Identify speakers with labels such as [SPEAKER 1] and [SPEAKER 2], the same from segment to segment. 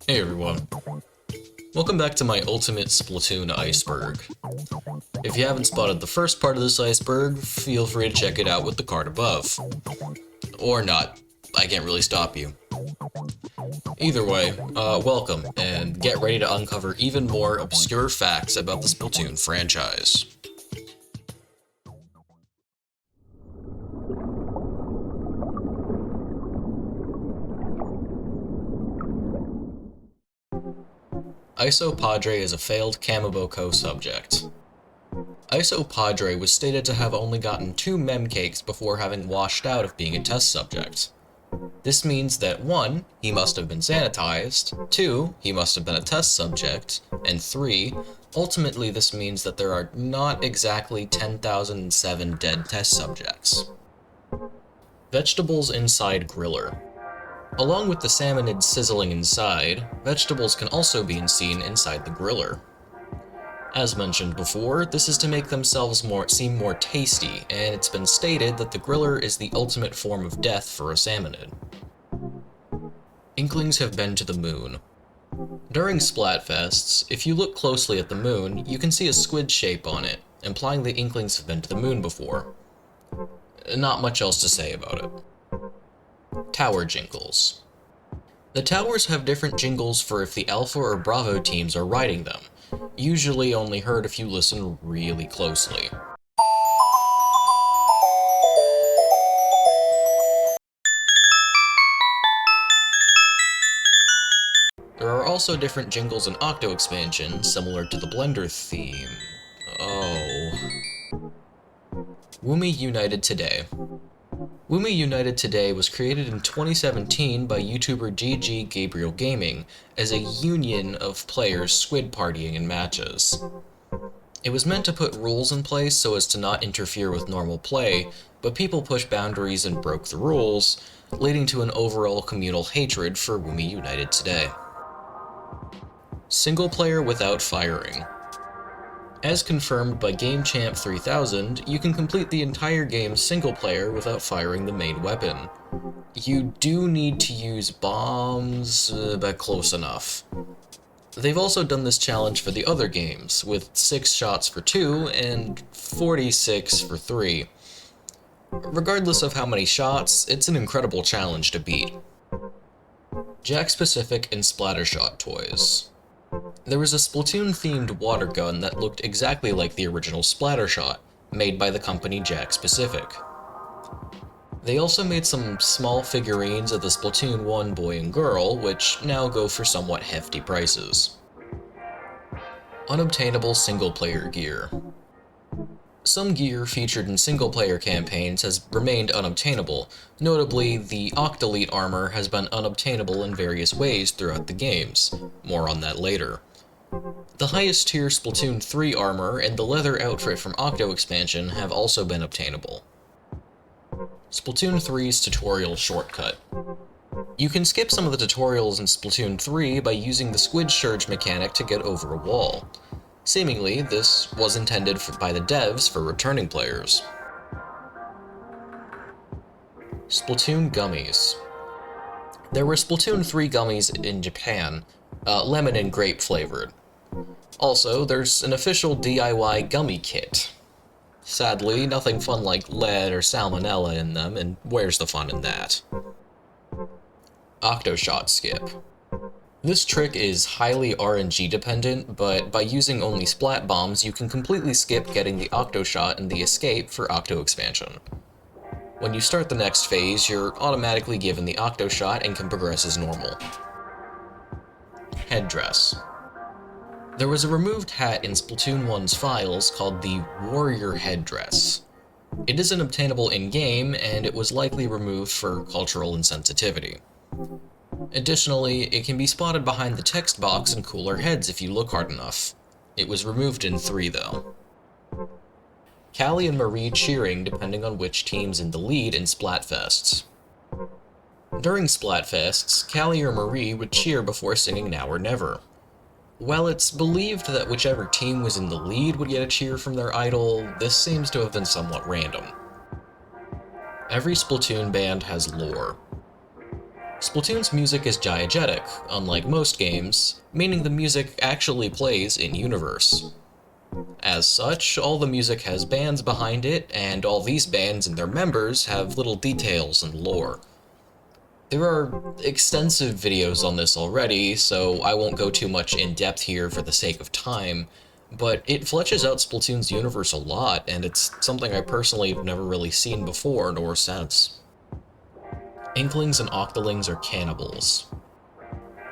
[SPEAKER 1] Hey everyone, welcome back to my ultimate Splatoon Iceberg. If you haven't spotted the first part of this iceberg, feel free to check it out with the card above. Or not, I can't really stop you. Either way, welcome, and get ready to uncover even more obscure facts about the Splatoon franchise. Isopadre is a failed Kamaboko subject. Isopadre was stated to have only gotten 2 memcakes before having washed out of being a test subject. This means that 1, he must have been sanitized, 2, he must have been a test subject, and 3, ultimately this means that there are not exactly 10,007 dead test subjects. Vegetables inside griller. Along with the salmonid sizzling inside, vegetables can also be seen inside the griller. As mentioned before, this is to make themselves seem more tasty, and it's been stated that the griller is the ultimate form of death for a salmonid. Inklings have been to the moon. During Splatfests, if you look closely at the moon, you can see a squid shape on it, implying the Inklings have been to the moon before. Not much else to say about it. Tower jingles. The towers have different jingles for if the Alpha or Bravo teams are riding them, usually only heard if you listen really closely. There are also different jingles in Octo Expansion, similar to the Blender theme. Wumi United Today. Wumi United Today was created in 2017 by YouTuber GG Gabriel Gaming as a union of players squid partying in matches. It was meant to put rules in place so as to not interfere with normal play, but people pushed boundaries and broke the rules, leading to an overall communal hatred for Wumi United Today. Single player without firing. As confirmed by GameChamp 3000, you can complete the entire game single player without firing the main weapon. You do need to use bombs, but close enough. They've also done this challenge for the other games, with 6 shots for 2 and 46 for 3. Regardless of how many shots, it's an incredible challenge to beat. Jack Specific and Splattershot toys. There was a Splatoon-themed water gun that looked exactly like the original Splattershot, made by the company Jack Specific. They also made some small figurines of the Splatoon 1 boy and girl, which now go for somewhat hefty prices. Unobtainable single-player gear. Some gear featured in single-player campaigns has remained unobtainable. Notably, the Octolite armor has been unobtainable in various ways throughout the games. More on that later. The highest tier Splatoon 3 armor and the leather outfit from Octo Expansion have also been obtainable. Splatoon 3's tutorial shortcut. You can skip some of the tutorials in Splatoon 3 by using the squid surge mechanic to get over a wall. Seemingly, this was intended by the devs for returning players. Splatoon gummies. There were Splatoon 3 gummies in Japan, lemon and grape flavored. Also, there's an official DIY gummy kit. Sadly, nothing fun like lead or salmonella in them, and where's the fun in that? Octoshot skip. This trick is highly RNG dependent, but by using only splat bombs, you can completely skip getting the Octoshot and the escape for Octo Expansion. When you start the next phase, you're automatically given the Octoshot and can progress as normal. Headdress. There was a removed hat in Splatoon 1's files called the Warrior Headdress. It isn't obtainable in-game, and it was likely removed for cultural insensitivity. Additionally, it can be spotted behind the text box in cooler heads if you look hard enough. It was removed in 3 though. Callie and Marie cheering depending on which team's in the lead in Splatfests. During Splatfests, Callie or Marie would cheer before singing Now or Never. While it's believed that whichever team was in the lead would get a cheer from their idol, this seems to have been somewhat random. Every Splatoon band has lore. Splatoon's music is diegetic, unlike most games, meaning the music actually plays in-universe. As such, all the music has bands behind it, and all these bands and their members have little details and lore. There are extensive videos on this already, so I won't go too much in depth here for the sake of time, but it fleshes out Splatoon's universe a lot, and it's something I personally have never really seen before nor since. Inklings and Octolings are cannibals.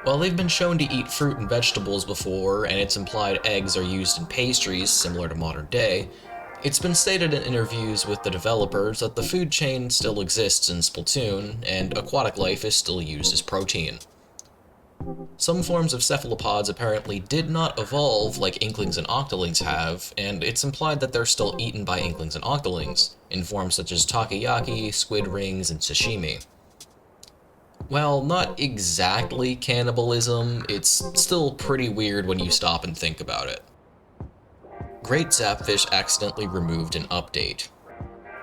[SPEAKER 1] While they've been shown to eat fruit and vegetables before, and it's implied eggs are used in pastries similar to modern day, it's been stated in interviews with the developers that the food chain still exists in Splatoon, and aquatic life is still used as protein. Some forms of cephalopods apparently did not evolve like Inklings and Octolings have, and it's implied that they're still eaten by Inklings and Octolings, in forms such as takoyaki, squid rings, and sashimi. While not exactly cannibalism, it's still pretty weird when you stop and think about it. Great Zapfish accidentally removed an update.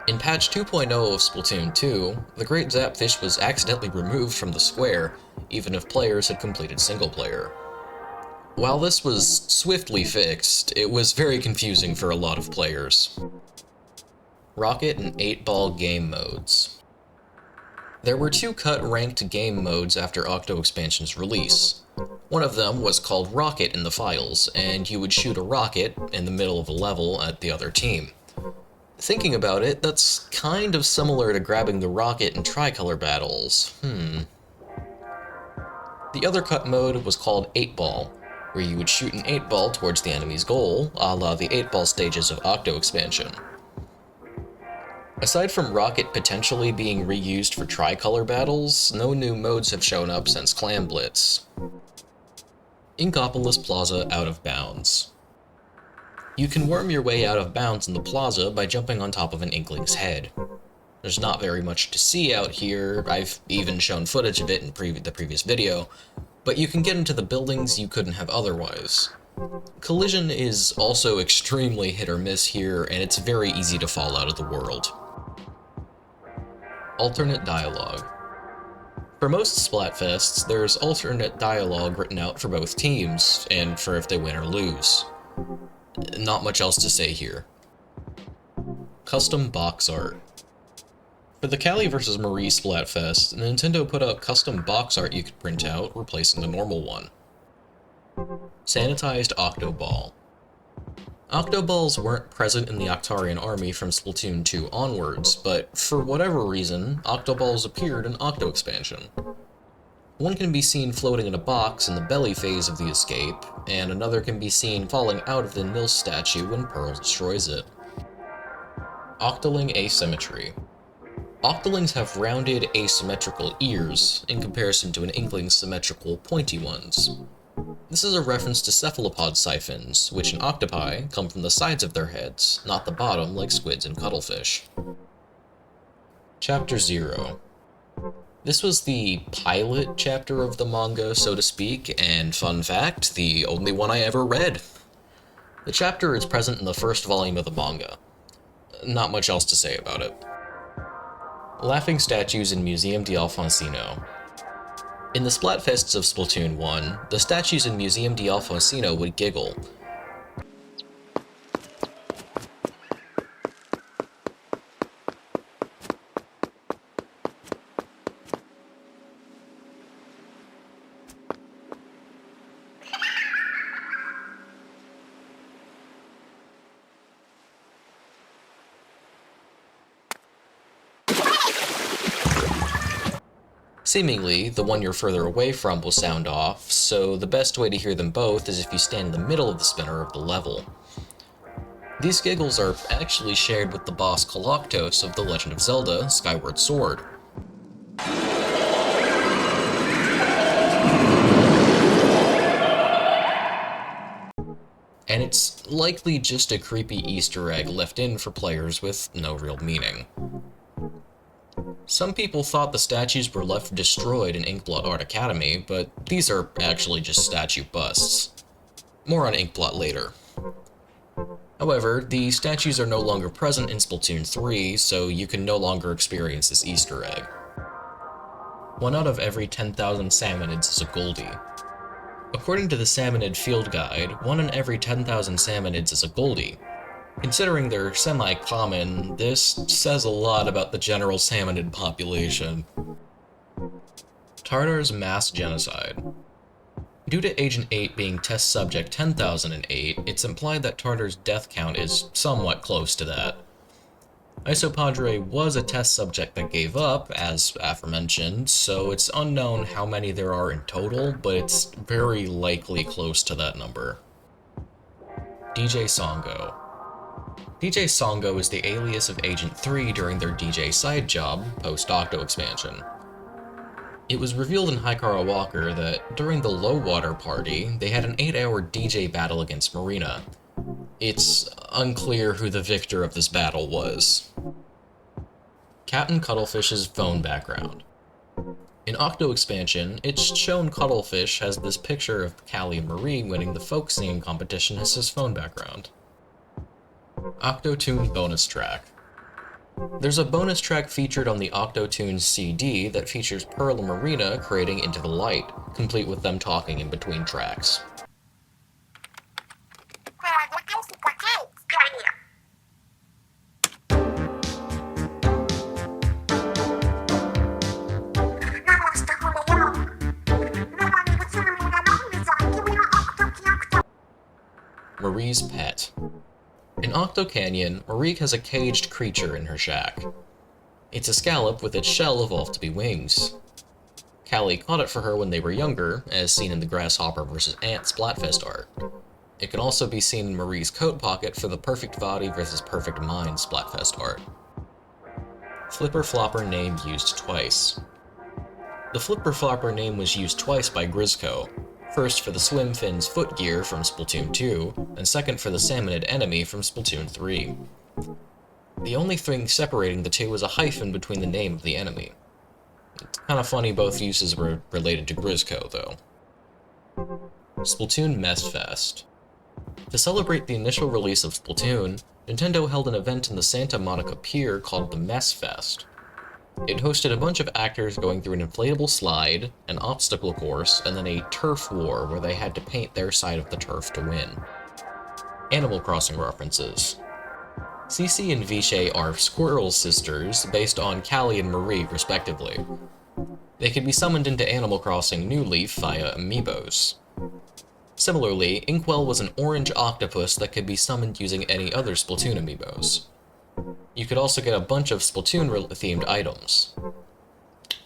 [SPEAKER 1] In patch 2.0 of Splatoon 2, the Great Zapfish was accidentally removed from the square, even if players had completed single player. While this was swiftly fixed, it was very confusing for a lot of players. Rocket and 8-ball game modes. There were two cut-ranked game modes after Octo Expansion's release. One of them was called Rocket in the files, and you would shoot a rocket in the middle of a level at the other team. Thinking about it, that's kind of similar to grabbing the rocket in Tricolor battles. The other cut mode was called 8-ball, where you would shoot an 8-ball towards the enemy's goal, a la the 8-ball stages of Octo Expansion. Aside from Rocket potentially being reused for Tricolor battles, no new modes have shown up since Clan Blitz. Inkopolis Plaza Out of Bounds. You can worm your way out of bounds in the plaza by jumping on top of an Inkling's head. There's not very much to see out here, I've even shown footage of it in the previous video, but you can get into the buildings you couldn't have otherwise. Collision is also extremely hit or miss here, and it's very easy to fall out of the world. Alternate dialogue. For most Splatfests, there's alternate dialogue written out for both teams, and for if they win or lose. Not much else to say here. Custom box art. For the Callie vs. Marie Splatfest, Nintendo put out custom box art you could print out, replacing the normal one. Sanitized Octoball. Octoballs weren't present in the Octarian army from Splatoon 2 onwards, but for whatever reason, Octoballs appeared in Octo Expansion. One can be seen floating in a box in the belly phase of the escape, and another can be seen falling out of the Nils statue when Pearl destroys it. Octoling Asymmetry. Octolings have rounded, asymmetrical ears, in comparison to an Inkling's symmetrical, pointy ones. This is a reference to cephalopod siphons, which in octopi come from the sides of their heads, not the bottom like squids and cuttlefish. Chapter 0. This was the pilot chapter of the manga, so to speak, and fun fact, the only one I ever read. The chapter is present in the first volume of the manga. Not much else to say about it. Laughing statues in Museum d'Alfonsino. In the Splatfests of Splatoon 1, the statues in Museum d'Alfonsino would giggle. Seemingly, the one you're further away from will sound off, so the best way to hear them both is if you stand in the middle of the spinner of the level. These giggles are actually shared with the boss Koloktos of The Legend of Zelda: Skyward Sword. And it's likely just a creepy Easter egg left in for players with no real meaning. Some people thought the statues were left destroyed in Inkblot Art Academy, but these are actually just statue busts. More on Inkblot later. However, the statues are no longer present in Splatoon 3, so you can no longer experience this Easter egg. 1 out of every 10,000 salmonids is a Goldie. According to the Salmonid Field Guide, 1 in every 10,000 salmonids is a Goldie. Considering they're semi-common, this says a lot about the general salmonid population. Tartar's mass genocide. Due to Agent 8 being test subject 10,008, it's implied that Tartar's death count is somewhat close to that. Isopadre was a test subject that gave up, as aforementioned, so it's unknown how many there are in total, but it's very likely close to that number. DJ Songo. DJ Songo is the alias of Agent 3 during their DJ side job, post-Octo expansion. It was revealed in Hikara Walker that during the Low Water Party, they had an 8-hour DJ battle against Marina. It's unclear who the victor of this battle was. Captain Cuttlefish's phone background. In Octo expansion, it's shown Cuttlefish has this picture of Callie and Marie winning the folk singing competition as his phone background. Octotoon bonus track. There's a bonus track featured on the Octotoon CD that features Pearl and Marina creating Into the Light, complete with them talking in between tracks. Marie's pet. In Octo Canyon, Marie has a caged creature in her shack. It's a scallop with its shell evolved to be wings. Callie caught it for her when they were younger, as seen in the Grasshopper vs. Ant Splatfest art. It can also be seen in Marie's coat pocket for the Perfect Body vs. Perfect Mind Splatfest art. Flipper Flopper name used twice. The Flipper Flopper name was used twice by Grizzco, first for the Swim Fin's footgear from Splatoon 2, and second for the Salmonid enemy from Splatoon 3. The only thing separating the two was a hyphen between the name of the enemy. It's kinda funny both uses were related to Grizzco, though. Splatoon Mess Fest. To celebrate the initial release of Splatoon, Nintendo held an event in the Santa Monica Pier called the Mess Fest. It hosted a bunch of actors going through an inflatable slide, an obstacle course, and then a turf war where they had to paint their side of the turf to win. Animal Crossing references. Cece and Vishay are squirrel sisters based on Callie and Marie, respectively. They can be summoned into Animal Crossing New Leaf via amiibos. Similarly, Inkwell was an orange octopus that could be summoned using any other Splatoon amiibos. You could also get a bunch of Splatoon-themed items.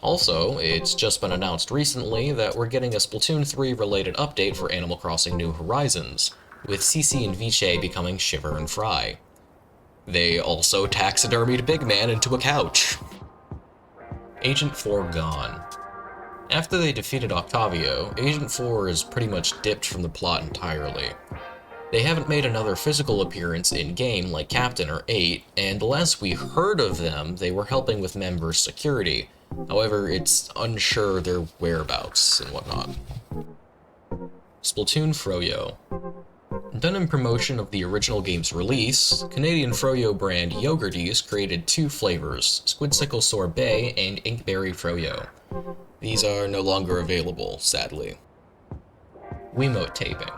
[SPEAKER 1] Also, it's just been announced recently that we're getting a Splatoon 3 related update for Animal Crossing New Horizons, with Cece and Vishay becoming Shiver and Fry. They also taxidermied Big Man into a couch. Agent 4 gone. After they defeated Octavio, Agent 4 is pretty much dipped from the plot entirely. They haven't made another physical appearance in-game like Captain or 8, and the last we heard of them, they were helping with members' security. However, it's unsure their whereabouts and whatnot. Splatoon Froyo. Done in promotion of the original game's release, Canadian Froyo brand Yogurties created 2 flavors, Squidsicle Sorbet and Inkberry Froyo. These are no longer available, sadly. Wiimote taping.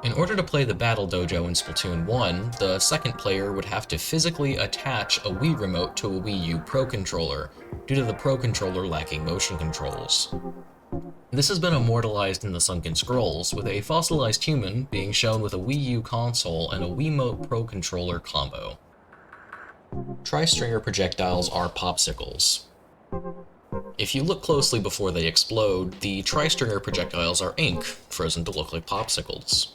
[SPEAKER 1] In order to play the Battle Dojo in Splatoon 1, the second player would have to physically attach a Wii remote to a Wii U Pro Controller, due to the Pro Controller lacking motion controls. This has been immortalized in the Sunken Scrolls, with a fossilized human being shown with a Wii U console and a Wiimote Pro Controller combo. Tri-stringer projectiles are popsicles. If you look closely before they explode, the tri-stringer projectiles are ink, frozen to look like popsicles.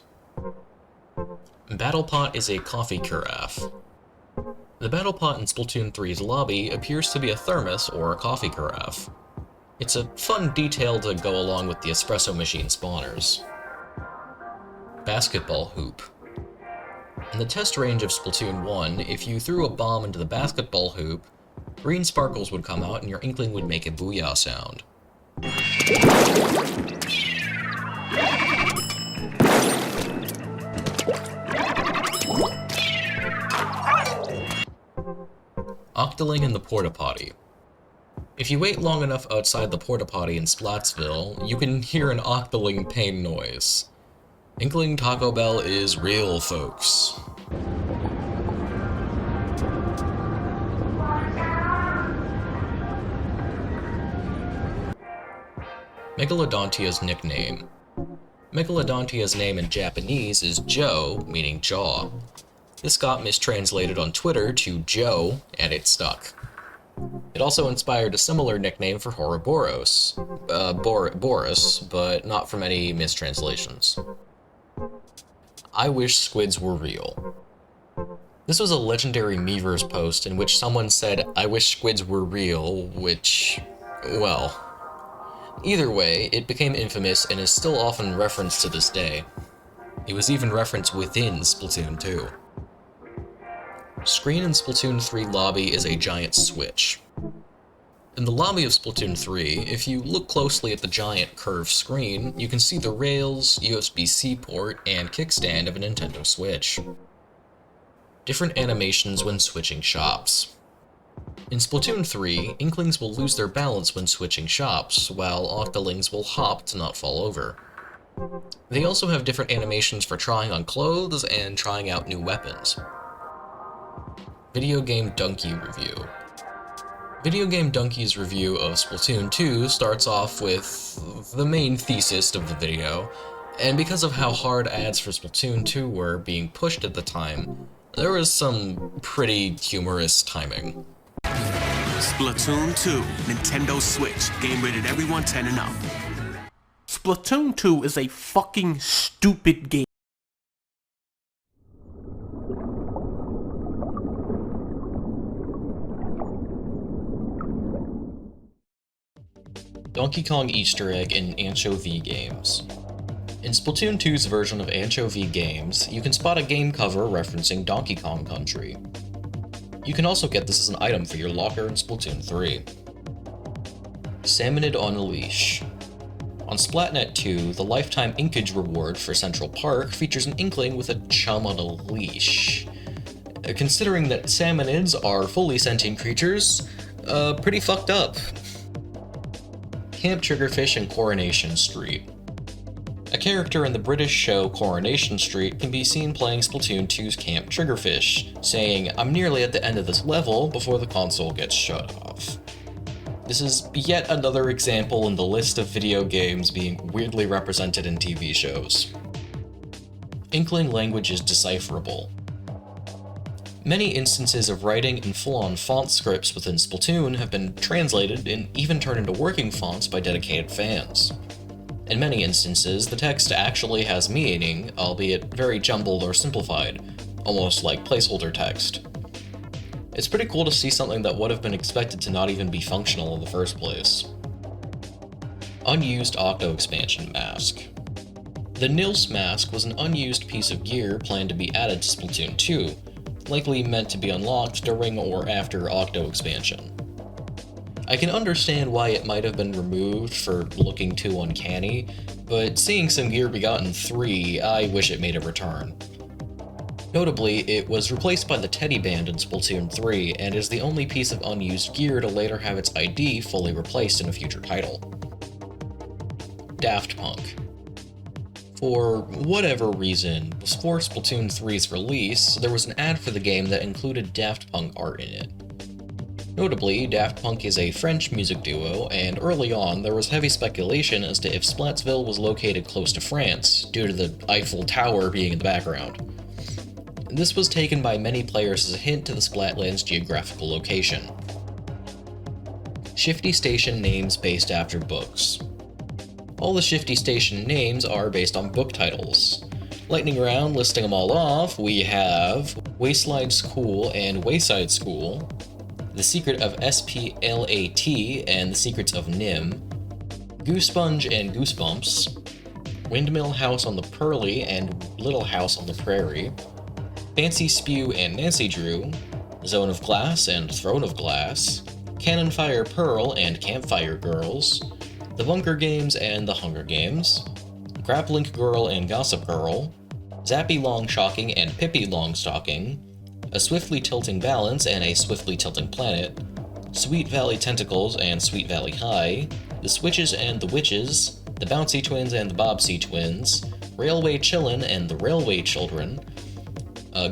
[SPEAKER 1] Battle Pot is a coffee carafe. The Battle Pot in Splatoon 3's lobby appears to be a thermos or a coffee carafe. It's a fun detail to go along with the espresso machine spawners. Basketball hoop. In the test range of Splatoon 1, if you threw a bomb into the basketball hoop, green sparkles would come out and your inkling would make a booyah sound. Octoling in the Porta Potty. If you wait long enough outside the porta potty in Splatsville, you can hear an octoling pain noise. Inkling Taco Bell is real, folks. Megalodontia's nickname. Megalodontia's name in Japanese is Joe, meaning jaw. This got mistranslated on Twitter to Joe, and it stuck. It also inspired a similar nickname for Ouroboros, Boris, but not from any mistranslations. I wish squids were real. This was a legendary Meverse post in which someone said, "I wish squids were real," which, well... Either way, it became infamous and is still often referenced to this day. It was even referenced within Splatoon 2. Screen in Splatoon 3 lobby is a giant switch. In the lobby of Splatoon 3, if you look closely at the giant curved screen, you can see the rails, USB-C port, and kickstand of a Nintendo Switch. Different animations when switching shops. In Splatoon 3, Inklings will lose their balance when switching shops, while Octolings will hop to not fall over. They also have different animations for trying on clothes and trying out new weapons. Video Game Donkey Review. Video Game Donkey's review of Splatoon 2 starts off with the main thesis of the video, and because of how hard ads for Splatoon 2 were being pushed at the time, there was some pretty humorous timing.
[SPEAKER 2] Splatoon 2, Nintendo Switch, game rated everyone 10 and up.
[SPEAKER 3] Splatoon 2 is a fucking stupid game.
[SPEAKER 1] Donkey Kong Easter egg in Anchovy games. In Splatoon 2's version of Anchovy games, you can spot a game cover referencing Donkey Kong Country. You can also get this as an item for your locker in Splatoon 3. Salmonid on a Leash. On Splatnet 2, the lifetime inkage reward for Central Park features an Inkling with a chum on a leash. Considering that salmonids are fully sentient creatures, pretty fucked up. Camp Triggerfish in Coronation Street. A character in the British show Coronation Street can be seen playing Splatoon 2's Camp Triggerfish, saying, "I'm nearly at the end of this level before the console gets shut off." This is yet another example in the list of video games being weirdly represented in TV shows. Inkling language is decipherable. Many instances of writing in full-on font scripts within Splatoon have been translated and even turned into working fonts by dedicated fans. In many instances, the text actually has meaning, albeit very jumbled or simplified, almost like placeholder text. It's pretty cool to see something that would have been expected to not even be functional in the first place. Unused Octo Expansion Mask. The Nils mask was an unused piece of gear planned to be added to Splatoon 2, likely meant to be unlocked during or after Octo Expansion. I can understand why it might have been removed for looking too uncanny, but seeing some gear be gotten 3, I wish it made a return. Notably, it was replaced by the Teddy Band in Splatoon 3, and is the only piece of unused gear to later have its ID fully replaced in a future title. Daft Punk. For whatever reason, before Splatoon 3's release, there was an ad for the game that included Daft Punk art in it. Notably, Daft Punk is a French music duo, and early on there was heavy speculation as to if Splatsville was located close to France, due to the Eiffel Tower being in the background. This was taken by many players as a hint to the Splatland's geographical location. Shifty Station names based after books. All the Shifty Station names are based on book titles. Lightning round, listing them all off, we have Wayside School and Wayside School, The Secret of SPLAT and The Secrets of Nim, Goosesponge and Goosebumps, Windmill House on the Pearly and Little House on the Prairie, Fancy Spew and Nancy Drew, Zone of Glass and Throne of Glass, Cannon Fire Pearl and Campfire Girls, The Bunker Games and The Hunger Games, Graplink Girl and Gossip Girl, Zappy Longshocking and Pippi Longstocking, A Swiftly Tilting Balance and A Swiftly Tilting Planet, Sweet Valley Tentacles and Sweet Valley High, the Switches and the Witches, the Bouncy Twins and the Bobsy Twins, Railway Chillin' and the Railway Children,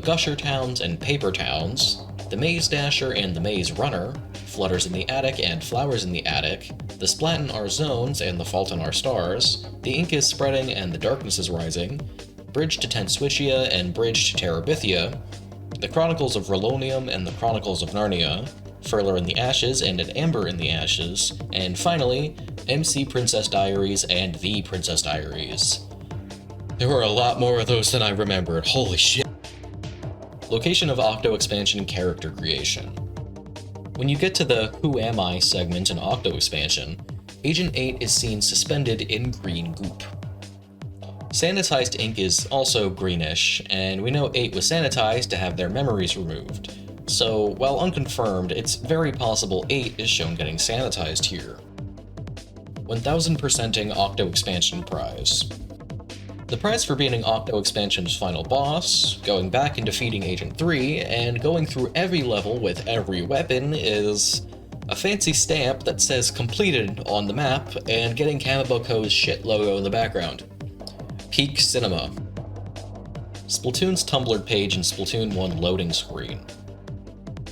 [SPEAKER 1] Gusher Towns and Paper Towns, the Maze Dasher and the Maze Runner, Flutters in the Attic and Flowers in the Attic, the Splat in Our Zones and the Fault in Our Stars, the Ink is Spreading and the Darkness is Rising, Bridge to Tenswitchia and Bridge to Terabithia, the Chronicles of Relonium and the Chronicles of Narnia, Furler in the Ashes and an Amber in the Ashes, and finally, MC Princess Diaries and The Princess Diaries. There were a lot more of those than I remembered, holy shit. Location of Octo Expansion character creation. When you get to the Who Am I segment in Octo Expansion, Agent 8 is seen suspended in green goop. Sanitized ink is also greenish, and we know 8 was sanitized to have their memories removed. So, while unconfirmed, it's very possible 8 is shown getting sanitized here. 1000%ing Octo Expansion prize. The prize for beating Octo Expansion's final boss, going back and defeating Agent 3, and going through every level with every weapon is a fancy stamp that says completed on the map and getting Kamiboko's shit logo in the background. Peak Cinema. Splatoon's Tumblr page and Splatoon 1 loading screen.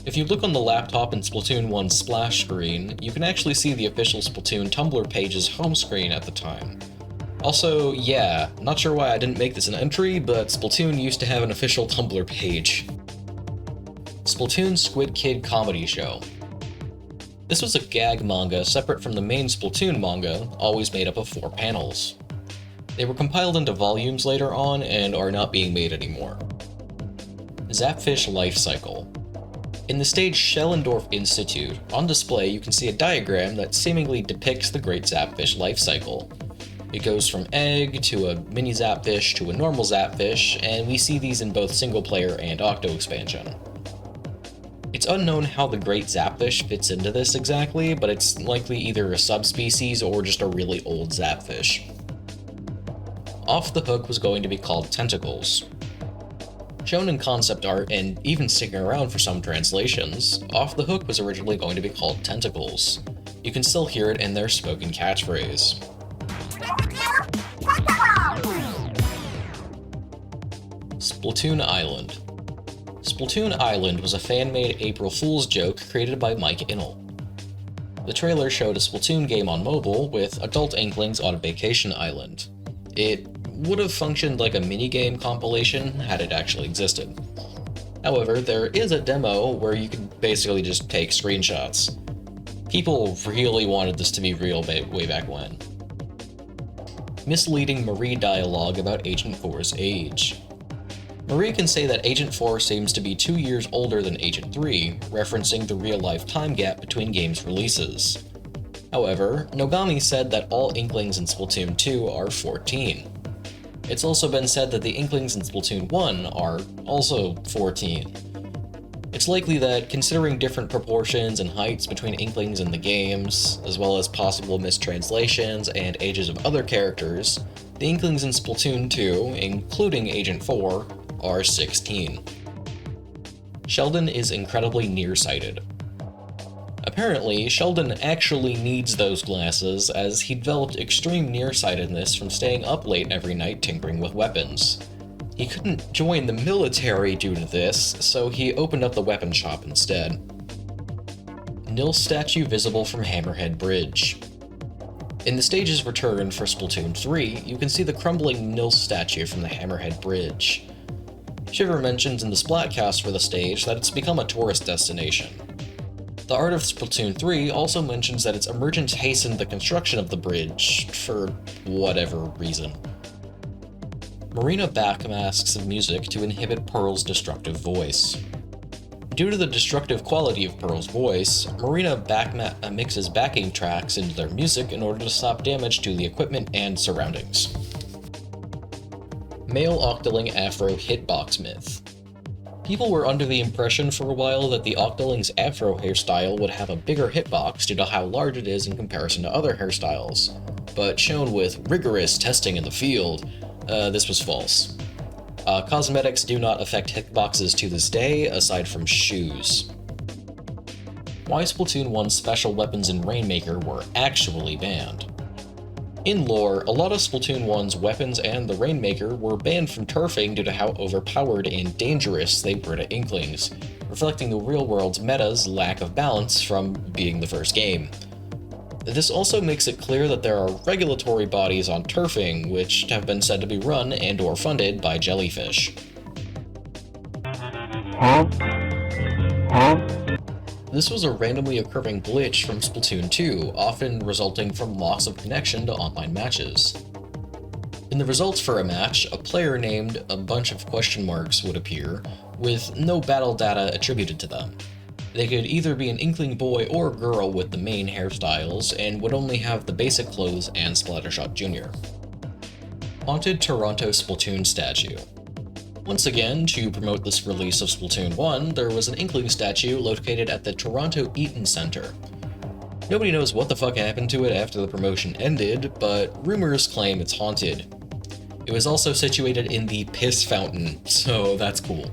[SPEAKER 1] If you look on the laptop in Splatoon 1's splash screen, you can actually see the official Splatoon Tumblr page's home screen at the time. Also, yeah, not sure why I didn't make this an entry, but Splatoon used to have an official Tumblr page. Splatoon Squid Kid Comedy Show. This was a gag manga separate from the main Splatoon manga, always made up of 4 panels. They were compiled into volumes later on and are not being made anymore. Zapfish Life Cycle. In the stage Schellendorf Institute, on display you can see a diagram that seemingly depicts the Great Zapfish life cycle. It goes from egg to a mini Zapfish to a normal Zapfish, and we see these in both single-player and Octo Expansion. It's unknown how the Great Zapfish fits into this exactly, but it's likely either a subspecies or just a really old Zapfish. Off the Hook was going to be called Tentacles. Shown in concept art and even sticking around for some translations, Off the Hook was originally going to be called Tentacles. You can still hear it in their spoken catchphrase. Splatoon Island. Splatoon Island was a fan-made April Fool's joke created by Mike Innell. The trailer showed a Splatoon game on mobile with adult Inklings on a vacation island. It would have functioned like a minigame compilation had it actually existed. However, there is a demo where you could basically just take screenshots. People really wanted this to be real way back when. Misleading Marie dialogue about Agent 4's age. Marie can say that Agent 4 seems to be 2 years older than Agent 3, referencing the real-life time gap between games' releases. However, Nogami said that all Inklings in Splatoon 2 are 14. It's also been said that the Inklings in Splatoon 1 are also 14. It's likely that, considering different proportions and heights between Inklings in the games, as well as possible mistranslations and ages of other characters, the Inklings in Splatoon 2, including Agent 4, are 16. Sheldon is incredibly nearsighted. Apparently, Sheldon actually needs those glasses, as he developed extreme nearsightedness from staying up late every night tinkering with weapons. He couldn't join the military due to this, so he opened up the weapon shop instead. Nil statue visible from Hammerhead Bridge. In the stage's return for Splatoon 3, you can see the crumbling Nil statue from the Hammerhead Bridge. Shiver mentions in the Splatcast for the stage that it's become a tourist destination. The art of Splatoon 3 also mentions that its emergence hastened the construction of the bridge, for whatever reason. Marina backmasks music to inhibit Pearl's destructive voice. Due to the destructive quality of Pearl's voice, Marina mixes backing tracks into their music in order to stop damage to the equipment and surroundings. Male Octoling Afro Hitbox Myth. People were under the impression for a while that the Octoling's afro hairstyle would have a bigger hitbox due to how large it is in comparison to other hairstyles, but shown with rigorous testing in the field, this was false. Cosmetics do not affect hitboxes to this day, aside from shoes. why Splatoon 1's special weapons in Rainmaker were actually banned. In lore, a lot of Splatoon 1's weapons and the Rainmaker were banned from turfing due to how overpowered and dangerous they were to Inklings, reflecting the real world's meta's lack of balance from being the first game. This also makes it clear that there are regulatory bodies on turfing which have been said to be run and/or funded by Jellyfish. This was a randomly occurring glitch from Splatoon 2, often resulting from loss of connection to online matches. In the results for a match, a player named a bunch of question marks would appear, with no battle data attributed to them. They could either be an Inkling boy or girl with the main hairstyles, and would only have the basic clothes and Splattershot Jr. Haunted Toronto Splatoon statue. Once again, to promote this release of Splatoon 1, there was an Inkling statue located at the Toronto Eaton Centre. Nobody knows what the fuck happened to it after the promotion ended, but rumors claim it's haunted. It was also situated in the Piss Fountain, so that's cool.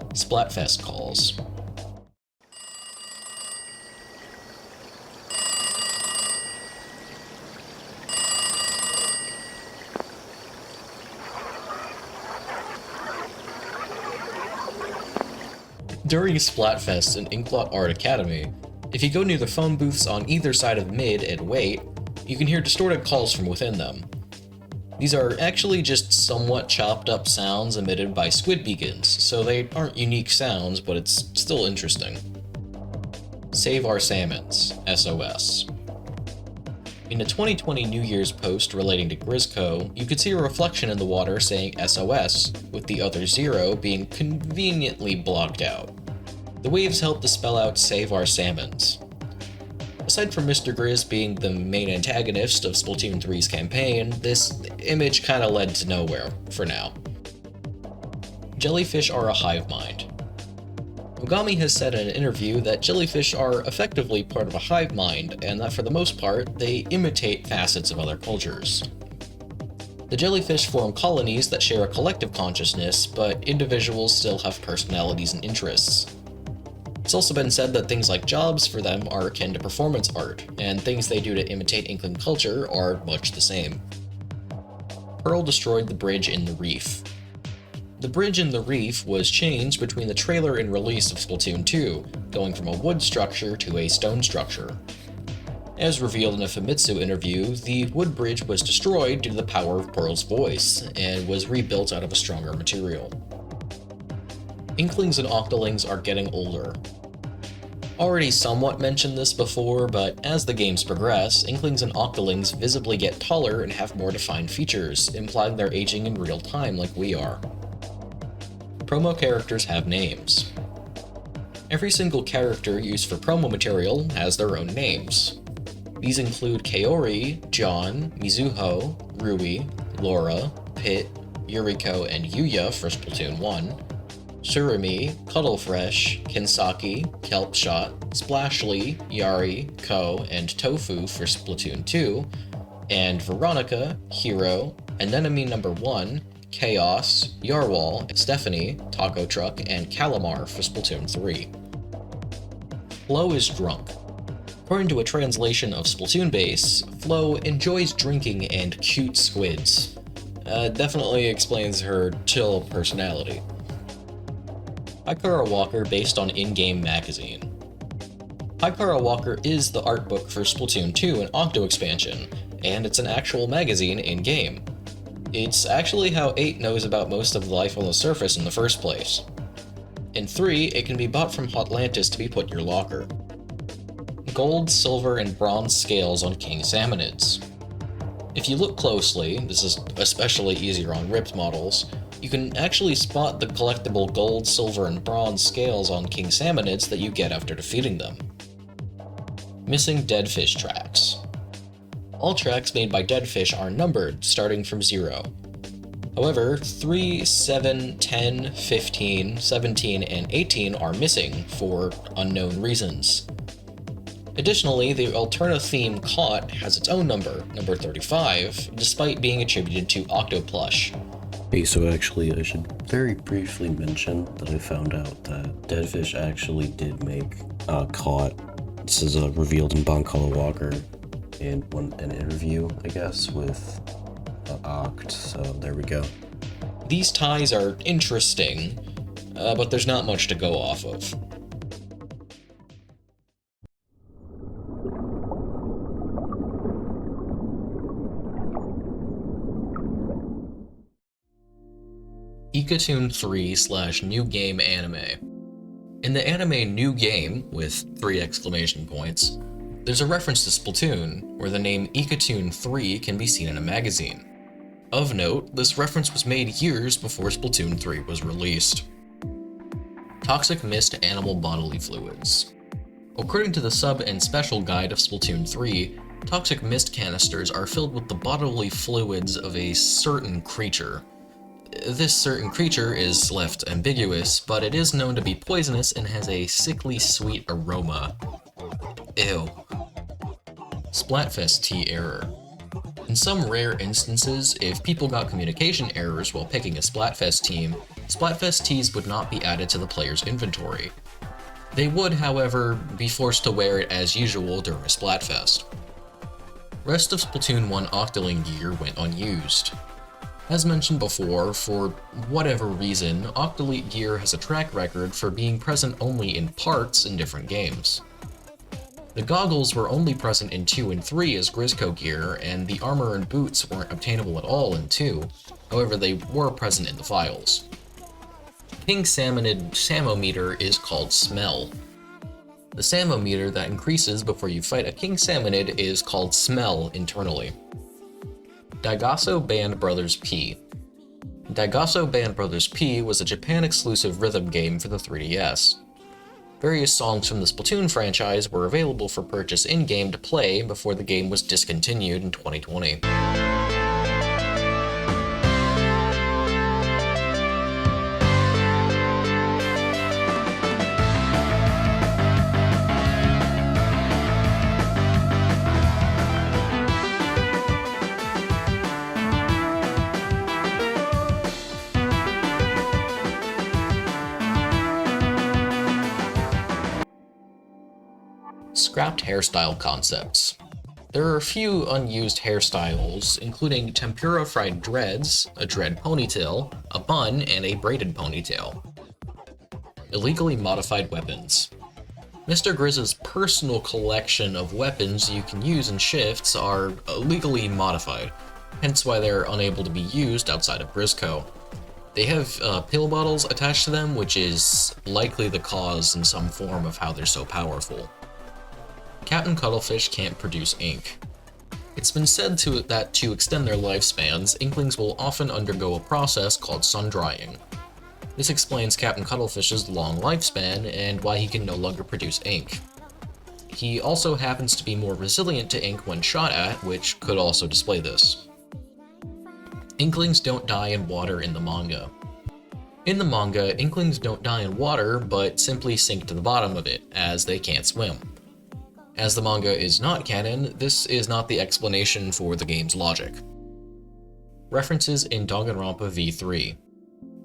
[SPEAKER 1] Splatfest calls. During Splatfest in Inkblot Art Academy, if you go near the phone booths on either side of mid and wait, you can hear distorted calls from within them. These are actually just somewhat chopped up sounds emitted by squid beacons, so they aren't unique sounds, but it's still interesting. Save Our Salmons, SOS. In a 2020 New Year's post relating to Grizzco, you could see a reflection in the water saying SOS, with the other zero being conveniently blocked out. The waves help to spell out Save Our Salmons. Aside from Mr. Grizz being the main antagonist of Splatoon 3's campaign, this image kinda led to nowhere, for now. Jellyfish are a hive mind. Ogami has said in an interview that jellyfish are effectively part of a hive mind, and that for the most part, they imitate facets of other cultures. The jellyfish form colonies that share a collective consciousness, but individuals still have personalities and interests. It's also been said that things like jobs for them are akin to performance art, and things they do to imitate Inkling culture are much the same. Pearl destroyed the bridge in the reef. The bridge in the reef was changed between the trailer and release of Splatoon 2, going from a wood structure to a stone structure. As revealed in a Famitsu interview, the wood bridge was destroyed due to the power of Pearl's voice, and was rebuilt out of a stronger material. Inklings and Octolings are getting older. Already somewhat mentioned this before, but as the games progress, Inklings and Octolings visibly get taller and have more defined features, implying they're aging in real time like we are. Promo characters have names. Every single character used for promo material has their own names. These include Kaori, John, Mizuho, Rui, Laura, Pit, Yuriko, and Yuya for Splatoon 1, Surimi, Cuddlefresh, Kinsaki, Kelpshot, Splashly, Yari, Ko, and Tofu for Splatoon 2, and Veronica, Hero, Anemone number 1, Chaos, Yarwhal, Stephanie, Taco Truck, and Calamar for Splatoon 3. Flo is drunk. According to a translation of Splatoon base, Flo enjoys drinking and cute squids. Definitely explains her chill personality. Hikara Walker based on In-Game Magazine. Hikara Walker is the art book for Splatoon 2 and Octo expansion, and it's an actual magazine in-game. It's actually how 8 knows about most of the life on the surface in the first place. In 3, it can be bought from Hotlantis to be put in your locker. Gold, silver, and bronze scales on King Salmonids. If you look closely, this is especially easier on ripped models, you can actually spot the collectible gold, silver, and bronze scales on King Salmonids that you get after defeating them. Missing dead fish tracks. All tracks made by dead fish are numbered, starting from 0. However, 3, 7, 10, 15, 17, and 18 are missing for unknown reasons. Additionally, the Alterna theme Caught has its own number, number 35, despite being attributed to Octoplush.
[SPEAKER 4] Hey, so actually, I should very briefly mention that I found out that Deadfish actually did make caught. This is revealed in Bon Color Walker in an interview, I guess, with Oct. So there we go.
[SPEAKER 1] These ties are interesting, but there's not much to go off of. Ikatoon 3/New Game Anime. In the anime New Game, with 3 exclamation points, there's a reference to Splatoon, where the name Ikatoon 3 can be seen in a magazine. Of note, this reference was made years before Splatoon 3 was released. Toxic Mist Animal Bodily Fluids. According to the sub and special guide of Splatoon 3, toxic mist canisters are filled with the bodily fluids of a certain creature. This certain creature is left ambiguous, but it is known to be poisonous and has a sickly sweet aroma. Ew. Splatfest T error. In some rare instances, if people got communication errors while picking a Splatfest team, Splatfest tees would not be added to the player's inventory. They would, however, be forced to wear it as usual during a Splatfest. Rest of Splatoon 1 Octoling gear went unused. As mentioned before, for whatever reason, Octolite gear has a track record for being present only in parts in different games. The goggles were only present in 2 and 3 as Grizzco gear, and the armor and boots weren't obtainable at all in 2, however they were present in the files. King Salmonid Samometer is called Smell. The Samometer that increases before you fight a King Salmonid is called Smell internally. Daigasso Band Brothers P. Daigasso Band Brothers P was a Japan-exclusive rhythm game for the 3DS. Various songs from the Splatoon franchise were available for purchase in-game to play before the game was discontinued in 2020. Scrapped hairstyle concepts. There are a few unused hairstyles, including tempura fried dreads, a dread ponytail, a bun, and a braided ponytail. Illegally modified weapons. Mr. Grizz's personal collection of weapons you can use in shifts are illegally modified, hence why they're unable to be used outside of Grizzco. They have pill bottles attached to them, which is likely the cause in some form of how they're so powerful. Captain Cuttlefish can't produce ink. It's been said that to extend their lifespans, Inklings will often undergo a process called sun drying. This explains Captain Cuttlefish's long lifespan and why he can no longer produce ink. He also happens to be more resilient to ink when shot at, which could also display this. Inklings don't die in water in the manga. In the manga, Inklings don't die in water, but simply sink to the bottom of it, as they can't swim. As the manga is not canon, this is not the explanation for the game's logic. References in Danganronpa V3.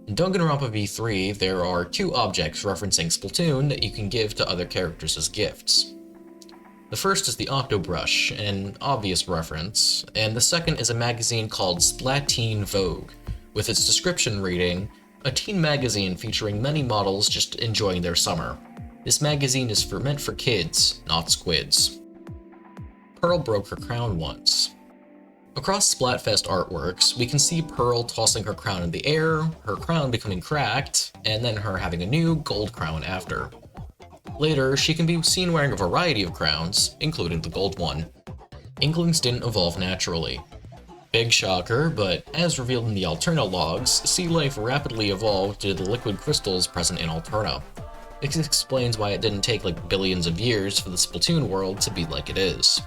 [SPEAKER 1] In Danganronpa V3, there are 2 objects referencing Splatoon that you can give to other characters as gifts. The first is the Octobrush, an obvious reference, and the second is a magazine called Splatoon Vogue, with its description reading, "A teen magazine featuring many models just enjoying their summer. This magazine is meant for kids, not squids." Pearl broke her crown once. Across Splatfest artworks, we can see Pearl tossing her crown in the air, her crown becoming cracked, and then her having a new gold crown after. Later, she can be seen wearing a variety of crowns, including the gold one. Inklings didn't evolve naturally. Big shocker, but as revealed in the Alterna logs, sea life rapidly evolved due to the liquid crystals present in Alterna. This explains why it didn't take like billions of years for the Splatoon world to be like it is.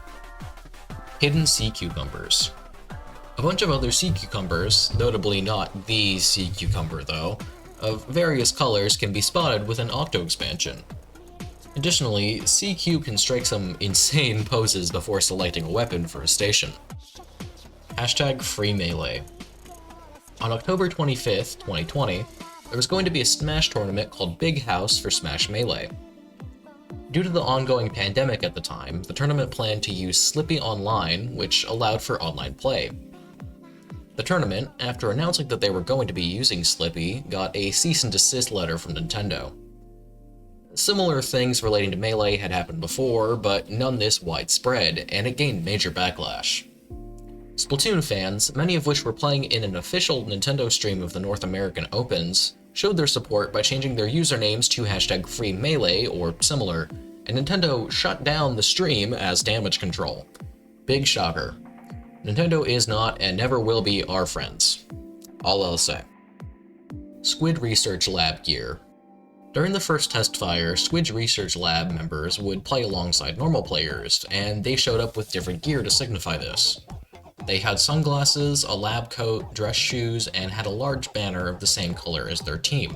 [SPEAKER 1] Hidden sea cucumbers. A bunch of other sea cucumbers, notably not the sea cucumber though, of various colors can be spotted with an Octo expansion. Additionally, CQ can strike some insane poses before selecting a weapon for a station. Hashtag Free Melee. On October 25th, 2020, there was going to be a Smash tournament called Big House for Smash Melee. Due to the ongoing pandemic at the time, the tournament planned to use Slippy Online, which allowed for online play. The tournament, after announcing that they were going to be using Slippy, got a cease and desist letter from Nintendo. Similar things relating to Melee had happened before, but none this widespread, and it gained major backlash. Splatoon fans, many of which were playing in an official Nintendo stream of the North American Opens, showed their support by changing their usernames to #FreeMelee or similar, and Nintendo shut down the stream as damage control. Big shocker. Nintendo is not and never will be our friends. All I'll say. Squid Research Lab gear. During the first test fire, Squid's Research Lab members would play alongside normal players, and they showed up with different gear to signify this. They had sunglasses, a lab coat, dress shoes, and had a large banner of the same color as their team.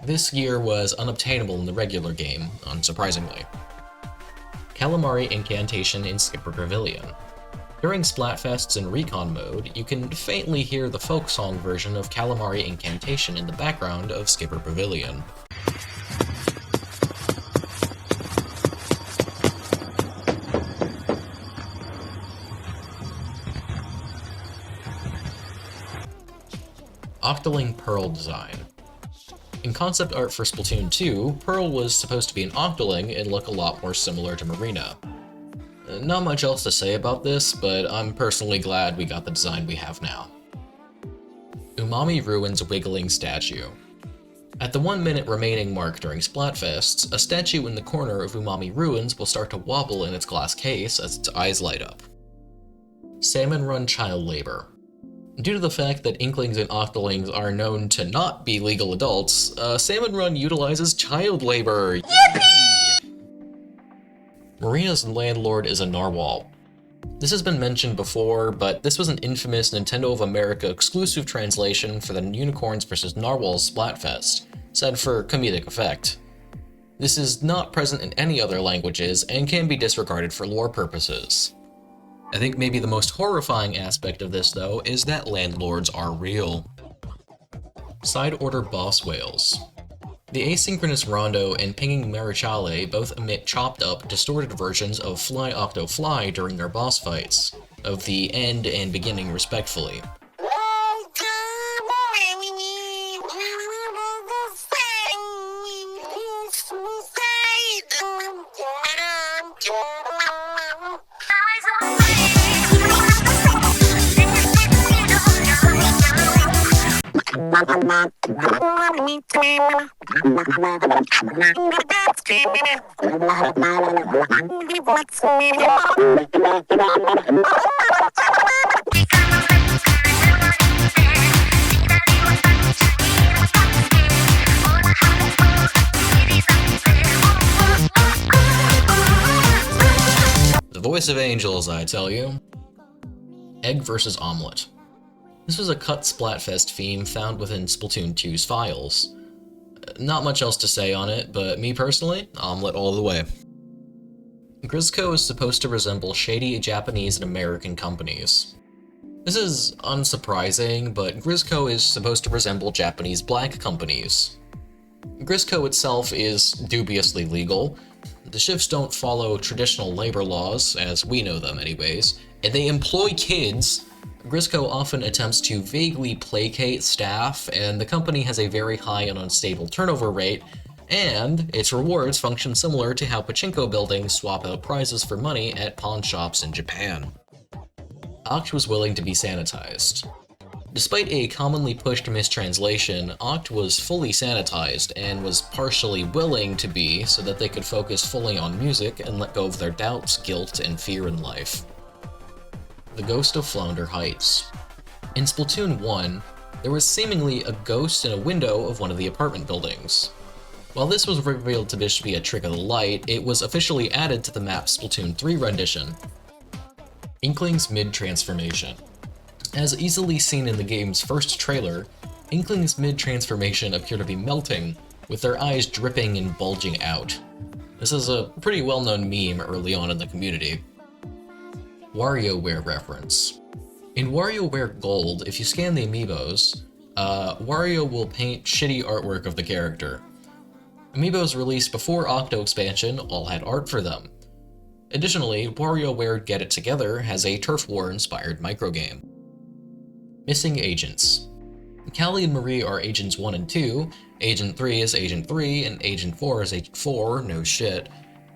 [SPEAKER 1] This gear was unobtainable in the regular game, unsurprisingly. Calamari Incantation in Skipper Pavilion. During Splatfests in Recon mode, you can faintly hear the folk song version of Calamari Incantation in the background of Skipper Pavilion. Octoling Pearl design. In concept art for Splatoon 2, Pearl was supposed to be an Octoling and look a lot more similar to Marina. Not much else to say about this, but I'm personally glad we got the design we have now. Umami Ruins Wiggling Statue. At the 1 minute remaining mark during Splatfests, a statue in the corner of Umami Ruins will start to wobble in its glass case as its eyes light up. Salmon Run Child Labor. Due to the fact that Inklings and Octolings are known to not be legal adults, Salmon Run utilizes child labor. Yippee! Marina's landlord is a narwhal. This has been mentioned before, but this was an infamous Nintendo of America exclusive translation for the Unicorns vs. Narwhals Splatfest, said for comedic effect. This is not present in any other languages and can be disregarded for lore purposes. I think maybe the most horrifying aspect of this, though, is that landlords are real. Side Order Boss Whales. The asynchronous Rondo and Pinging Marichale both emit chopped up, distorted versions of Fly Octo Fly during their boss fights, of the end and beginning respectfully. The voice of angels, I tell you. Egg vs. Omelette. This was a cut Splatfest theme found within Splatoon 2's files. Not much else to say on it, but me personally, omelette all the way. Grisco is supposed to resemble shady Japanese and American companies. This is unsurprising, but Grisco is supposed to resemble Japanese black companies. Grisco itself is dubiously legal. The shifts don't follow traditional labor laws, as we know them anyways, and they employ kids. Grisco often attempts to vaguely placate staff, and the company has a very high and unstable turnover rate, and its rewards function similar to how pachinko buildings swap out prizes for money at pawn shops in Japan. Oct was willing to be sanitized. Despite a commonly pushed mistranslation, Oct was fully sanitized and was partially willing to be so that they could focus fully on music and let go of their doubts, guilt, and fear in life. The Ghost of Flounder Heights. In Splatoon 1, there was seemingly a ghost in a window of one of the apartment buildings. While this was revealed to just be a trick of the light, it was officially added to the map's Splatoon 3 rendition. Inkling's mid-transformation. As easily seen in the game's first trailer, Inkling's mid-transformation appear to be melting, with their eyes dripping and bulging out. This is a pretty well-known meme early on in the community. WarioWare reference. In WarioWare Gold, if you scan the amiibos, Wario will paint shitty artwork of the character. Amiibos released before Octo Expansion all had art for them. Additionally, WarioWare Get It Together has a Turf War-inspired microgame. Missing Agents. Callie and Marie are Agents 1 and 2, Agent 3 is Agent 3, and Agent 4 is Agent 4, no shit.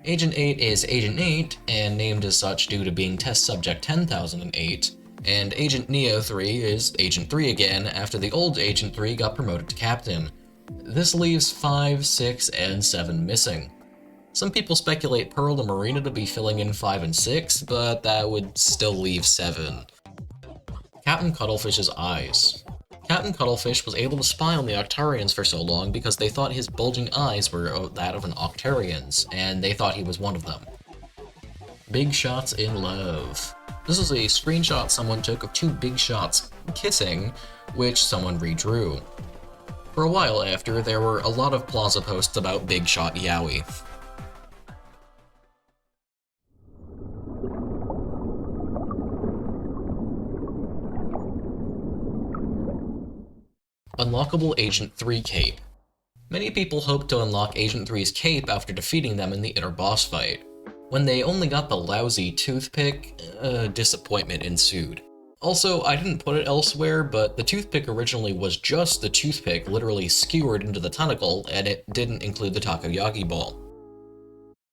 [SPEAKER 1] Agent 8 is Agent 8, and named as such due to being Test Subject 10,008, and Agent Neo 3 is Agent 3 again after the old Agent 3 got promoted to Captain. This leaves 5, 6, and 7 missing. Some people speculate Pearl and Marina to be filling in 5 and 6, but that would still leave 7. Captain Cuttlefish's eyes. Captain Cuttlefish was able to spy on the Octarians for so long because they thought his bulging eyes were that of an Octarian's, and they thought he was one of them. Big Shots in Love. This is a screenshot someone took of two big shots kissing, which someone redrew. For a while after, there were a lot of Plaza posts about Big Shot Yaoi. Unlockable Agent 3 Cape. Many people hoped to unlock Agent 3's cape after defeating them in the inner boss fight. When they only got the lousy toothpick, disappointment ensued. Also, I didn't put it elsewhere, but the toothpick originally was just the toothpick literally skewered into the tentacle, and it didn't include the takoyaki ball.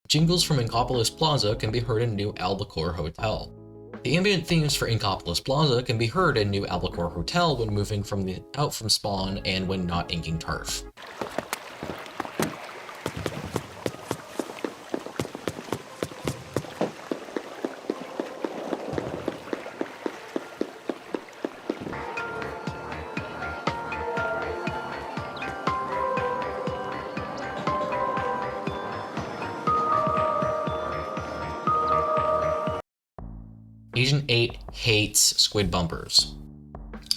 [SPEAKER 1] Jingles from Inkopolis Plaza can be heard in New Albacore Hotel. The ambient themes for Inkopolis Plaza can be heard in New Albacore Hotel when moving out from spawn and when not inking turf. Agent 8 hates squid bumpers.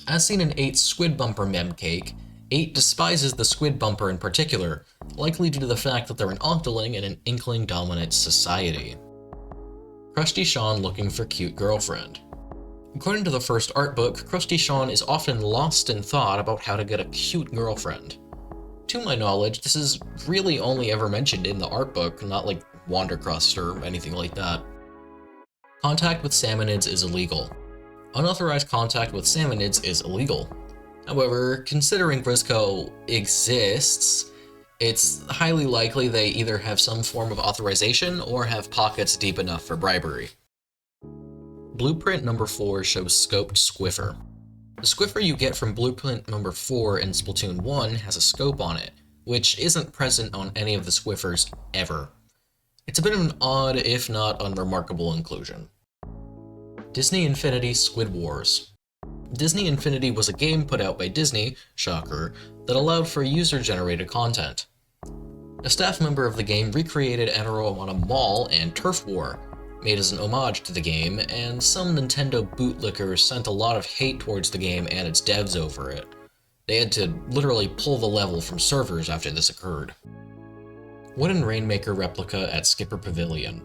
[SPEAKER 1] As seen in 8's squid bumper mem cake, 8 despises the squid bumper in particular, likely due to the fact that they're an octoling in an inkling dominant society. Krusty Sean looking for cute girlfriend. According to the first art book, Krusty Sean is often lost in thought about how to get a cute girlfriend. To my knowledge, this is really only ever mentioned in the art book, not like Wandercrust or anything like that. Contact with salmonids is illegal. Unauthorized contact with salmonids is illegal. However, considering Grizzco exists, it's highly likely they either have some form of authorization or have pockets deep enough for bribery. Blueprint number 4 shows scoped Squiffer. The Squiffer you get from Blueprint number 4 in Splatoon 1 has a scope on it, which isn't present on any of the Squiffers ever. It's a bit of an odd, if not unremarkable inclusion. Disney Infinity Squid Wars. Disney Infinity was a game put out by Disney, shocker, that allowed for user-generated content. A staff member of the game recreated Enero on a mall and Turf War, made as an homage to the game, and some Nintendo bootlickers sent a lot of hate towards the game and its devs over it. They had to literally pull the level from servers after this occurred. Wooden Rainmaker replica at Skipper Pavilion.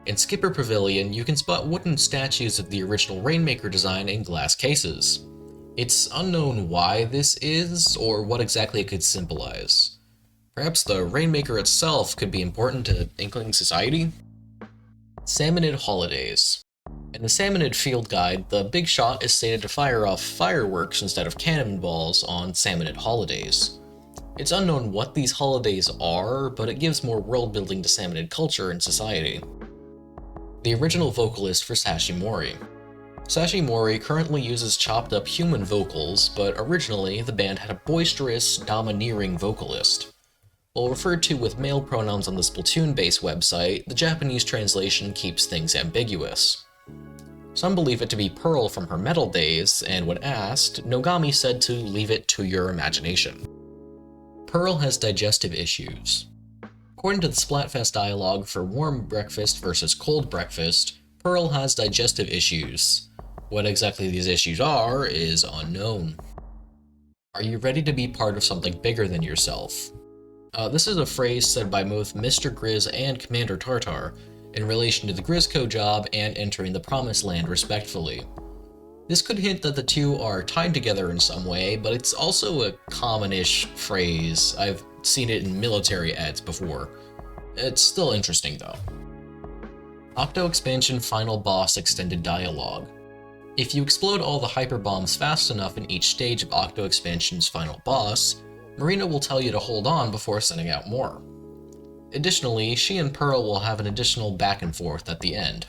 [SPEAKER 1] In Skipper Pavilion, you can spot wooden statues of the original Rainmaker design in glass cases. It's unknown why this is, or what exactly it could symbolize. Perhaps the Rainmaker itself could be important to Inkling society? Salmonid Holidays. In the Salmonid Field Guide, the Big Shot is stated to fire off fireworks instead of cannonballs on Salmonid Holidays. It's unknown what these holidays are, but it gives more world building to Salmonid culture and society. The original vocalist for Sashimori. Sashimori currently uses chopped up human vocals, but originally the band had a boisterous, domineering vocalist. While referred to with male pronouns on the Splatoon base website, the Japanese translation keeps things ambiguous. Some believe it to be Pearl from her metal days, and when asked, Nogami said to leave it to your imagination. Pearl has digestive issues. According to the Splatfest dialogue for warm breakfast versus cold breakfast, Pearl has digestive issues. What exactly these issues are is unknown. Are you ready to be part of something bigger than yourself? This is a phrase said by both Mr. Grizz and Commander Tartar in relation to the Grizzco job and entering the Promised Land respectively. This could hint that the two are tied together in some way, but it's also a common-ish phrase. I've seen it in military ads before. It's still interesting though. Octo Expansion Final Boss Extended Dialogue. If you explode all the hyper bombs fast enough in each stage of Octo Expansion's final boss, Marina will tell you to hold on before sending out more. Additionally, she and Pearl will have an additional back and forth at the end.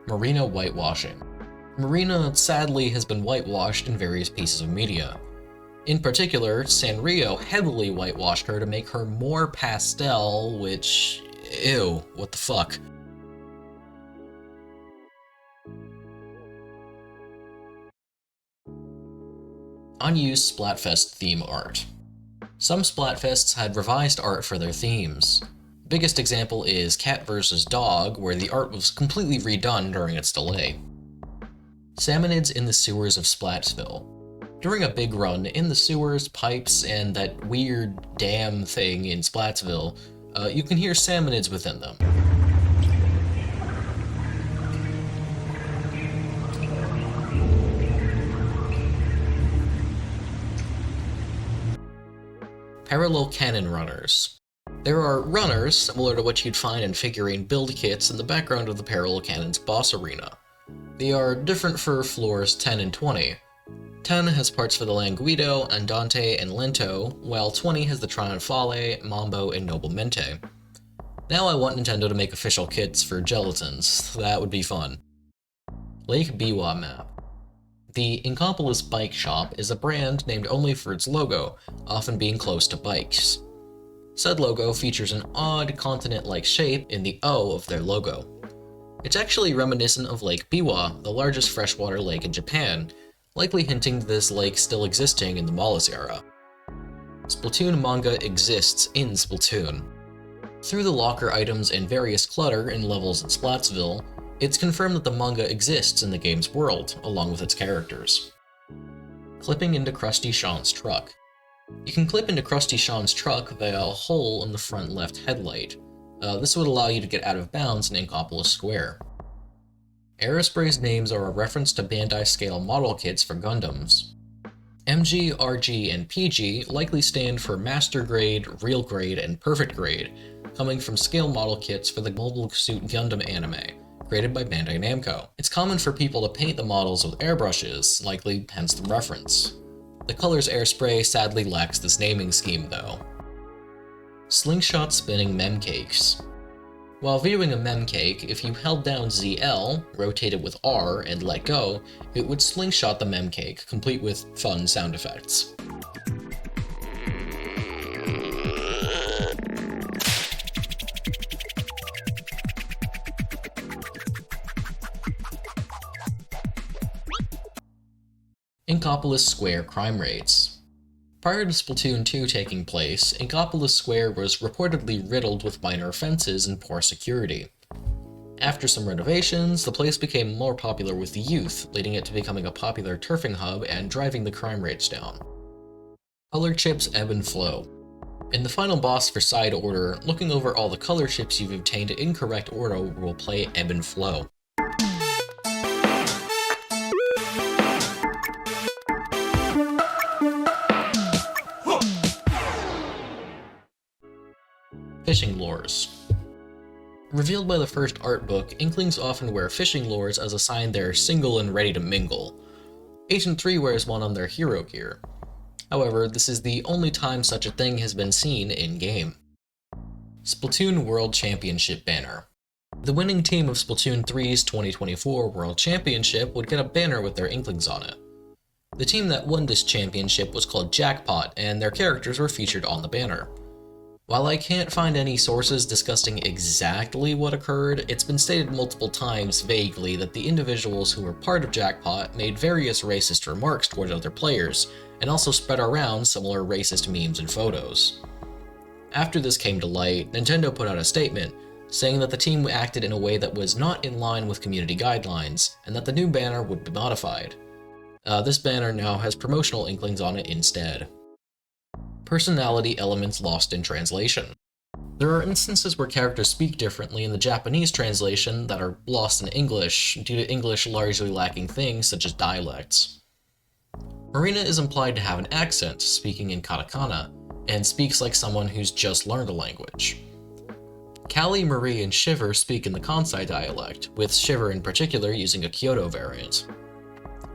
[SPEAKER 1] Marina whitewashing. Marina sadly has been whitewashed in various pieces of media. In particular, Sanrio heavily whitewashed her to make her more pastel, which... ew, what the fuck. Unused Splatfest theme art. Some Splatfests had revised art for their themes. Biggest example is Cat vs. Dog, where the art was completely redone during its delay. Salmonids in the sewers of Splatsville. During a big run in the sewers, pipes, and that weird dam thing in Splatsville, you can hear salmonids within them. Parallel cannon runners. There are runners, similar to what you'd find in figurine build kits in the background of the Parallel Cannon's boss arena. They are different for floors 10 and 20. 10 has parts for the Languido, Andante, and Lento, while 20 has the Trionfale, Mambo, and Nobilmente. Now I want Nintendo to make official kits for Gelatins. That would be fun. Lake Biwa map. The Inkopolis Bike Shop is a brand named only for its logo, often being close to bikes. Said logo features an odd continent-like shape in the O of their logo. It's actually reminiscent of Lake Biwa, the largest freshwater lake in Japan, likely hinting to this lake still existing in the Wallace era. Splatoon manga exists in Splatoon. Through the locker items and various clutter in levels in Splatsville, it's confirmed that the manga exists in the game's world, along with its characters. Clipping into Krusty Sean's truck. You can clip into Krusty Sean's truck via a hole in the front left headlight. This would allow you to get out of bounds in Inkopolis Square. Aerospray's names are a reference to Bandai scale model kits for Gundams. MG, RG, and PG likely stand for Master Grade, Real Grade, and Perfect Grade, coming from scale model kits for the Mobile Suit Gundam anime, created by Bandai Namco. It's common for people to paint the models with airbrushes, likely hence the reference. The colors Airspray sadly lacks this naming scheme though. Slingshot spinning mem cakes. While viewing a mem cake, if you held down ZL, rotated with R, and let go, it would slingshot the mem cake, complete with fun sound effects. Inkopolis Square crime rates. Prior to Splatoon 2 taking place, Inkopolis Square was reportedly riddled with minor offenses and poor security. After some renovations, the place became more popular with the youth, leading it to becoming a popular turfing hub and driving the crime rates down. Color chips ebb and flow. In the final boss for Side Order, looking over all the color chips you've obtained in incorrect order will play ebb and flow. Fishing lures. Revealed by the first art book, Inklings often wear fishing lures as a sign they're single and ready to mingle. Agent 3 wears one on their hero gear. However, this is the only time such a thing has been seen in-game. Splatoon World Championship banner. The winning team of Splatoon 3's 2024 World Championship would get a banner with their Inklings on it. The team that won this championship was called Jackpot, and their characters were featured on the banner. While I can't find any sources discussing exactly what occurred, it's been stated multiple times vaguely that the individuals who were part of Jackpot made various racist remarks toward other players, and also spread around similar racist memes and photos. After this came to light, Nintendo put out a statement saying that the team acted in a way that was not in line with community guidelines, and that the new banner would be modified. This banner now has promotional inklings on it instead. Personality elements lost in translation. There are instances where characters speak differently in the Japanese translation that are lost in English, due to English largely lacking things such as dialects. Marina is implied to have an accent, speaking in katakana, and speaks like someone who's just learned a language. Callie, Marie, and Shiver speak in the Kansai dialect, with Shiver in particular using a Kyoto variant.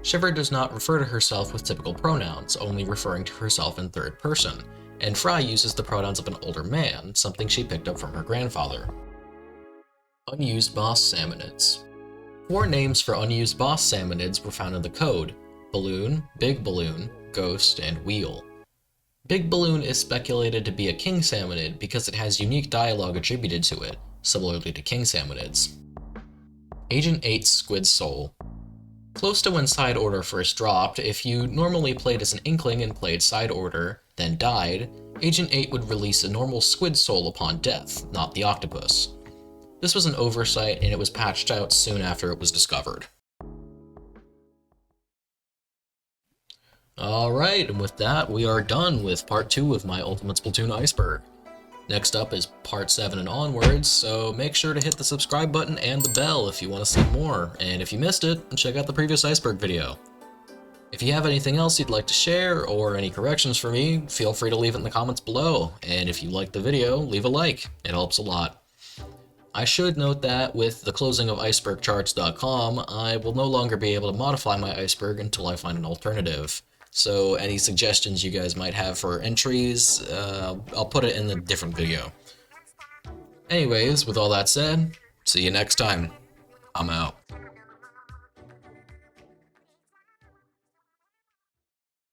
[SPEAKER 1] Shiver does not refer to herself with typical pronouns, only referring to herself in third person, and Fry uses the pronouns of an older man, something she picked up from her grandfather. Unused boss salmonids. 4 names for unused boss salmonids were found in the code: Balloon, Big Balloon, Ghost, and Wheel. Big Balloon is speculated to be a king salmonid because it has unique dialogue attributed to it, similarly to king salmonids. Agent 8's Squid Soul. Close to when Side Order first dropped, if you normally played as an Inkling and played Side Order, then died, Agent 8 would release a normal Squid Soul upon death, not the octopus. This was an oversight and it was patched out soon after it was discovered. Alright, and with that, we are done with part 2 of my Ultimate Splatoon Iceberg. Next up is part 7 and onwards, so make sure to hit the subscribe button and the bell if you want to see more, and if you missed it, check out the previous Iceberg video. If you have anything else you'd like to share, or any corrections for me, feel free to leave it in the comments below, and if you liked the video, leave a like, it helps a lot. I should note that with the closing of icebergcharts.com, I will no longer be able to modify my iceberg until I find an alternative. So any suggestions you guys might have for entries, I'll put it in a different video. Anyways, with all that said, see you next time. I'm out.